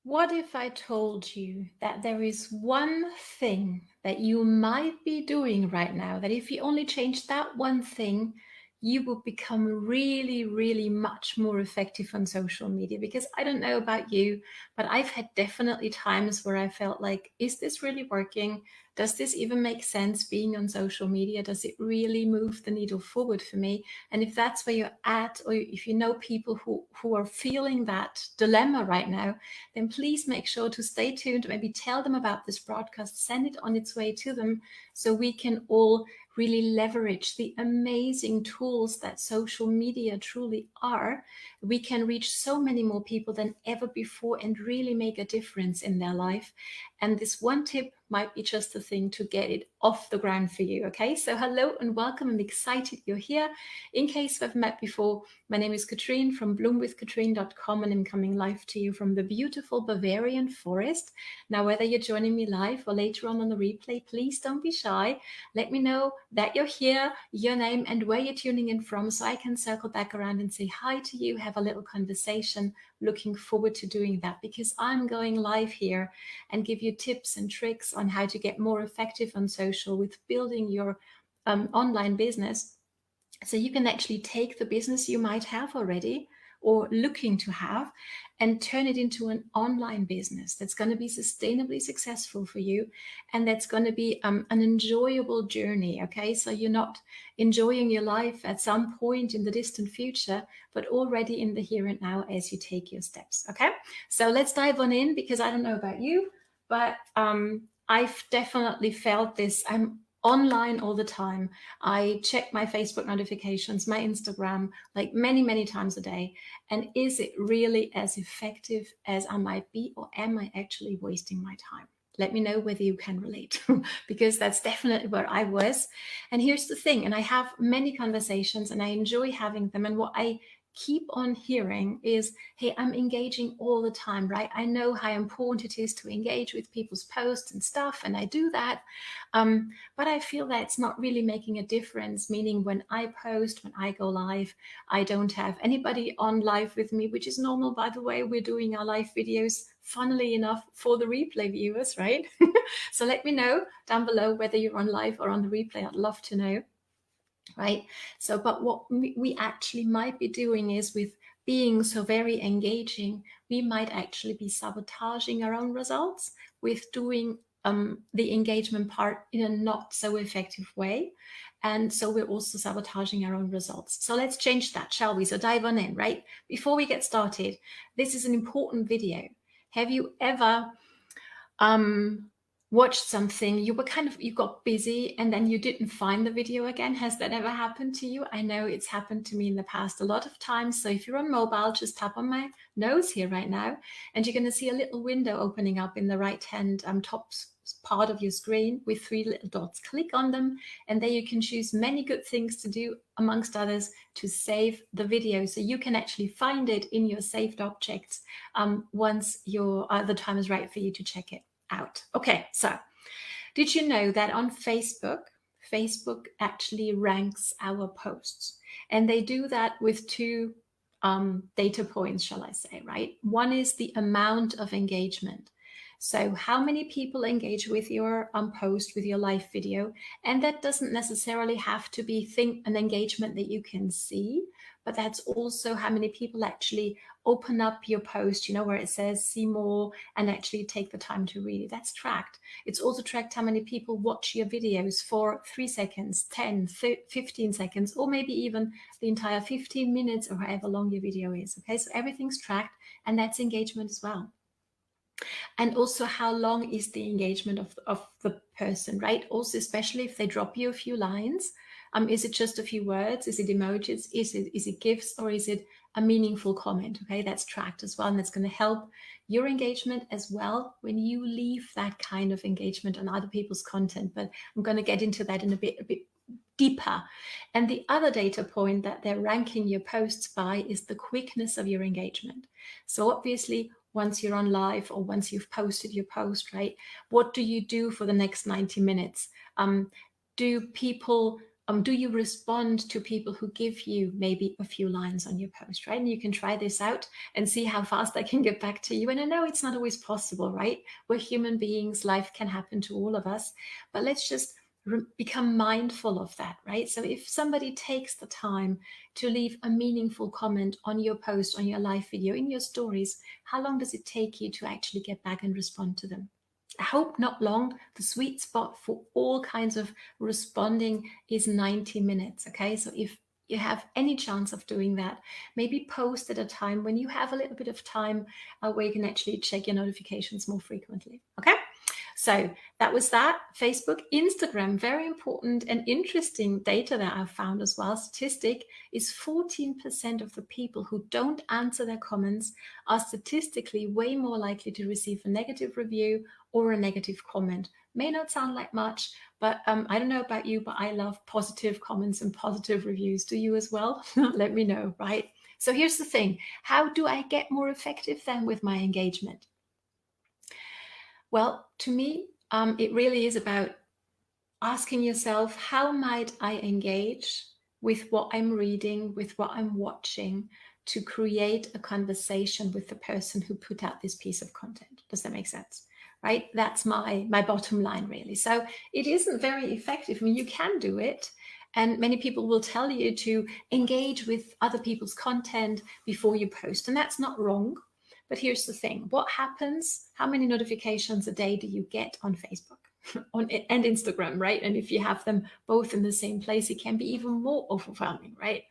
What if I told you that there is one thing that you might be doing right now, that if you only change that one thing, you would become really, really much more effective on social media? Because I don't know about you, but I've had definitely times where I felt like, is this really working? Does this even make sense being on social media? Does it really move the needle forward for me? And if that's where you're at, or if you know people who are feeling that dilemma right now, then please make sure to stay tuned. Maybe tell them about this broadcast, send it on its way to them so we can all really leverage the amazing tools that social media truly are. We can reach so many more people than ever before and really make a difference in their life. And this one tip might be just the thing to get it off the ground for you. Okay, so hello and welcome. I'm excited you're here. In case we've met before, my name is Katrin from bloomwithkatrin.com, and I'm coming live to you from the beautiful Bavarian forest. Now, whether you're joining me live or later on the replay, please don't be shy. Let me know that you're here, your name, and where you're tuning in from, so I can circle back around and say hi to you, have a little conversation. Looking forward to doing that, because I'm going live here and give you tips and tricks on how to get more effective on social with building your online business. So you can actually take the business you might have already or looking to have and turn it into an online business that's going to be sustainably successful for you, and that's going to be an enjoyable journey. Okay, so you're not enjoying your life at some point in the distant future, but already in the here and now as you take your steps. Okay, so let's dive on in, because I don't know about you, but I've definitely felt this. I'm online all the time. I check my Facebook notifications, my Instagram, like many, many times a day. And is it really as effective as I might be, or am I actually wasting my time? Let me know whether you can relate, because that's definitely where I was. And here's the thing, and I have many conversations and I enjoy having them. And what I keep on hearing is, hey, I'm engaging all the time, right? I know how important it is to engage with people's posts and stuff, and I do that. But I feel that it's not really making a difference, meaning when I post, when I go live, I don't have anybody on live with me, which is normal, by the way. We're doing our live videos, funnily enough, for the replay viewers, right? So let me know down below whether you're on live or on the replay. I'd love to know. Right? So, but what we actually might be doing is, with being so very engaging, we might actually be sabotaging our own results with doing the engagement part in a not so effective way. And so we're also sabotaging our own results. So let's change that, shall we? So dive on in, right? Before we get started, this is an important video. Have you ever watched something, you got busy and then you didn't find the video again? Has that ever happened to you? I know it's happened to me in the past a lot of times. So if you're on mobile, just tap on my nose here right now, and you're going to see a little window opening up in the right hand top part of your screen with 3 little dots. Click on them, and there you can choose many good things to do, amongst others, to save the video, so you can actually find it in your saved objects once the time is right for you to check it out. Okay, so did you know that on Facebook actually ranks our posts? And they do that with 2 data points, shall I say, right? One is the amount of engagement. So how many people engage with your post, with your live video? And that doesn't necessarily have to be an engagement that you can see, but that's also how many people actually open up your post, where it says see more, and actually take the time to read it. That's tracked. It's also tracked how many people watch your videos for 3 seconds, 10, 15 seconds, or maybe even the entire 15 minutes, or however long your video is. Okay, so everything's tracked, and that's engagement as well. And also, how long is the engagement of the person, right? Also, especially if they drop you a few lines, is it just a few words? Is it emojis? Is it GIFs, or is it a meaningful comment? Okay, that's tracked as well, and that's going to help your engagement as well when you leave that kind of engagement on other people's content. But I'm going to get into that in a bit deeper. And the other data point that they're ranking your posts by is the quickness of your engagement. So obviously, once you're on live, or once you've posted your post, right, what do you do for the next 90 minutes? Do people Do you respond to people who give you maybe a few lines on your post, right? And you can try this out and see how fast I can get back to you. And I know it's not always possible, right? We're human beings, life can happen to all of us, but let's just become mindful of that, right? So if somebody takes the time to leave a meaningful comment on your post, on your live video, in your stories, how long does it take you to actually get back and respond to them? I hope not long. The sweet spot for all kinds of responding is 90 minutes. Okay. So if you have any chance of doing that, maybe post at a time when you have a little bit of time where you can actually check your notifications more frequently. Okay. So that was that. Facebook, Instagram, very important and interesting data that I've found as well. Statistic is 14% of the people who don't answer their comments are statistically way more likely to receive a negative review or a negative comment. May not sound like much, but I don't know about you, but I love positive comments and positive reviews. Do you as well? Let me know, right? So here's the thing. How do I get more effective then with my engagement? Well, to me, it really is about asking yourself, how might I engage with what I'm reading, with what I'm watching, to create a conversation with the person who put out this piece of content? Does that make sense? Right? That's my bottom line, really. So it isn't very effective. I mean, you can do it. And many people will tell you to engage with other people's content before you post. And that's not wrong. But here's the thing. What happens? How many notifications a day do you get on Facebook? And Instagram, right? And if you have them both in the same place, it can be even more overwhelming, right?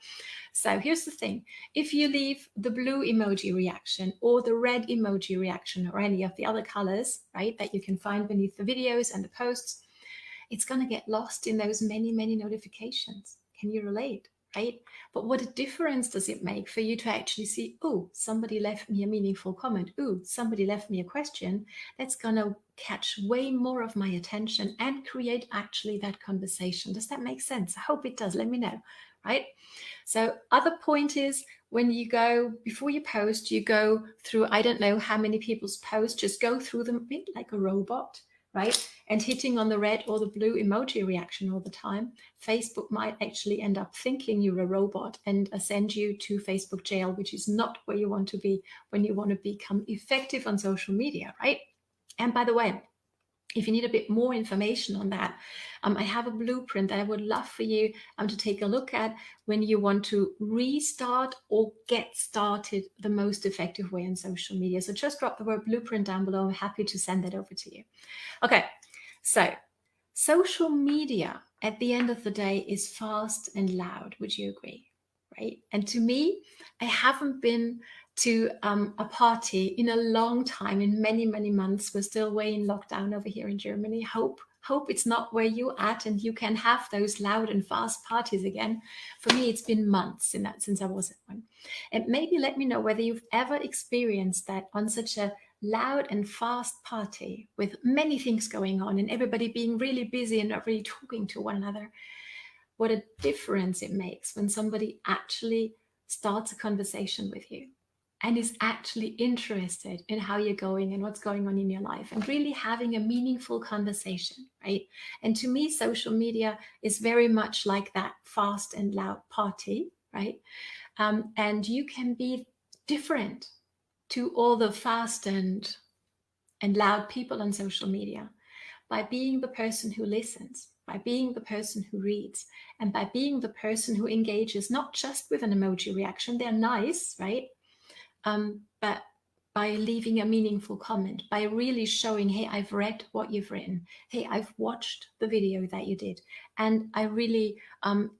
So here's the thing. If you leave the blue emoji reaction or the red emoji reaction or any of the other colors, right, that you can find beneath the videos and the posts, it's going to get lost in those many, many notifications. Can you relate? Right? But what a difference does it make for you to actually see, oh, somebody left me a meaningful comment. Oh, somebody left me a question. That's going to catch way more of my attention and create actually that conversation. Does that make sense? I hope it does. Let me know, right? So other point is, when you go, before you post, you go through, I don't know how many people's posts, just go through them a bit like a robot, right? And hitting on the red or the blue emoji reaction all the time. Facebook might actually end up thinking you're a robot and send you to Facebook jail, which is not where you want to be when you want to become effective on social media, right? And by the way, if you need a bit more information on that, I have a blueprint that I would love for you to take a look at when you want to restart or get started the most effective way on social media. So just drop the word blueprint down below. I'm happy to send that over to you. Okay, so social media at the end of the day is fast and loud. Would you agree? Right? And to me, I haven't been to a party in a long time, in many, many months. We're still way in lockdown over here in Germany. Hope it's not where you're at and you can have those loud and fast parties again. For me, it's been months since I was at one. And maybe let me know whether you've ever experienced that on such a loud and fast party with many things going on and everybody being really busy and not really talking to one another. What a difference it makes when somebody actually starts a conversation with you and is actually interested in how you're going and what's going on in your life and really having a meaningful conversation, right? And to me, social media is very much like that fast and loud party, right? And you can be different to all the fast and loud people on social media by being the person who listens, by being the person who reads, and by being the person who engages not just with an emoji reaction. They're nice, right? But by leaving a meaningful comment, by really showing, hey, I've read what you've written. Hey, I've watched the video that you did. And I really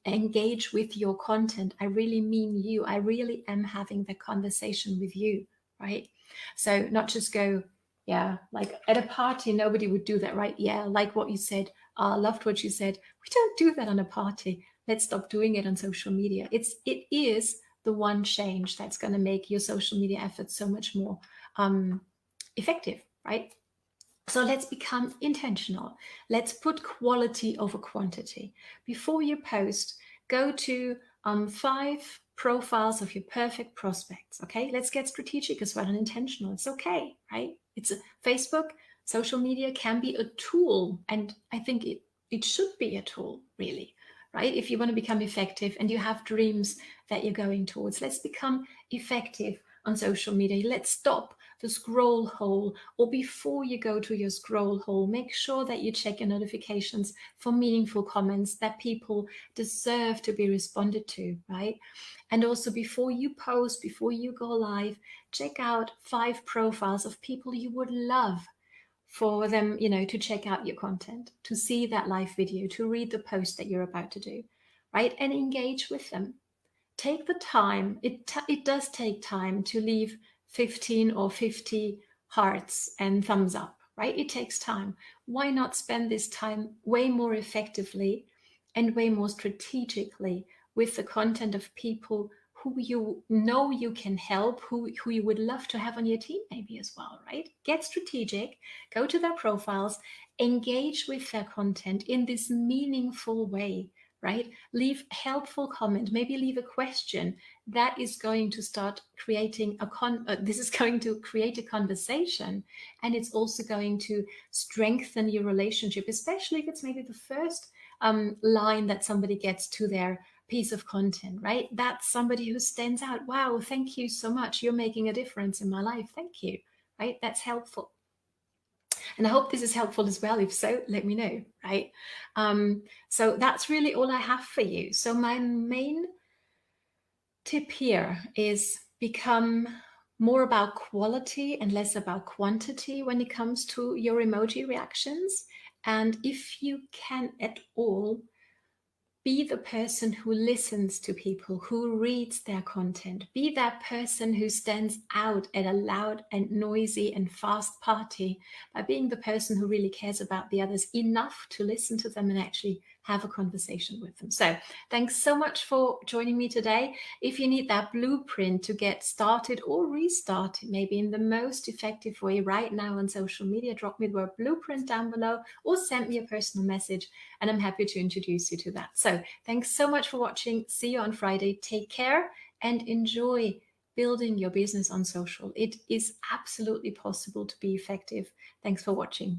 engage with your content. I really mean you. I really am having the conversation with you, right? So not just go, yeah, like at a party, nobody would do that, right? Yeah, like what you said. I loved what you said. We don't do that on a party. Let's stop doing it on social media. It is the one change that's going to make your social media efforts so much more effective, right? So let's become intentional. Let's put quality over quantity. Before you post, go to 5 profiles of your perfect prospects. Okay, let's get strategic as well and intentional. It's okay, right? It's Facebook. Social media can be a tool, and I think it should be a tool, really, right? If you want to become effective and you have dreams that you're going towards, let's become effective on social media. Let's stop the scroll hole, or before you go to your scroll hole, make sure that you check your notifications for meaningful comments that people deserve to be responded to, right? And also before you post, before you go live, check out 5 profiles of people you would love for them, to check out your content, to see that live video, to read the post that you're about to do, right? And engage with them. Take the time. It does take time to leave 15 or 50 hearts and thumbs up, right? It takes time. Why not spend this time way more effectively and way more strategically with the content of people who you know you can help, who you would love to have on your team maybe as well, right? Get strategic, go to their profiles, engage with their content in this meaningful way, right? Leave helpful comment, maybe leave a question that is going to start creating this is going to create a conversation, and it's also going to strengthen your relationship, especially if it's maybe the first line that somebody gets to their piece of content, right? That's somebody who stands out. Wow, thank you so much. You're making a difference in my life. Thank you, right? That's helpful. And I hope this is helpful as well. If so, let me know, right? So that's really all I have for you. So my main tip here is become more about quality and less about quantity when it comes to your emoji reactions. And if you can at all, be the person who listens to people, who reads their content. Be that person who stands out at a loud and noisy and fast party by being the person who really cares about the others enough to listen to them and actually have a conversation with them. So thanks so much for joining me today. If you need that blueprint to get started or restarted, maybe in the most effective way right now on social media, drop me the word blueprint down below or send me a personal message, and I'm happy to introduce you to that. So thanks so much for watching. See you on Friday. Take care and enjoy building your business on social. It is absolutely possible to be effective. Thanks for watching.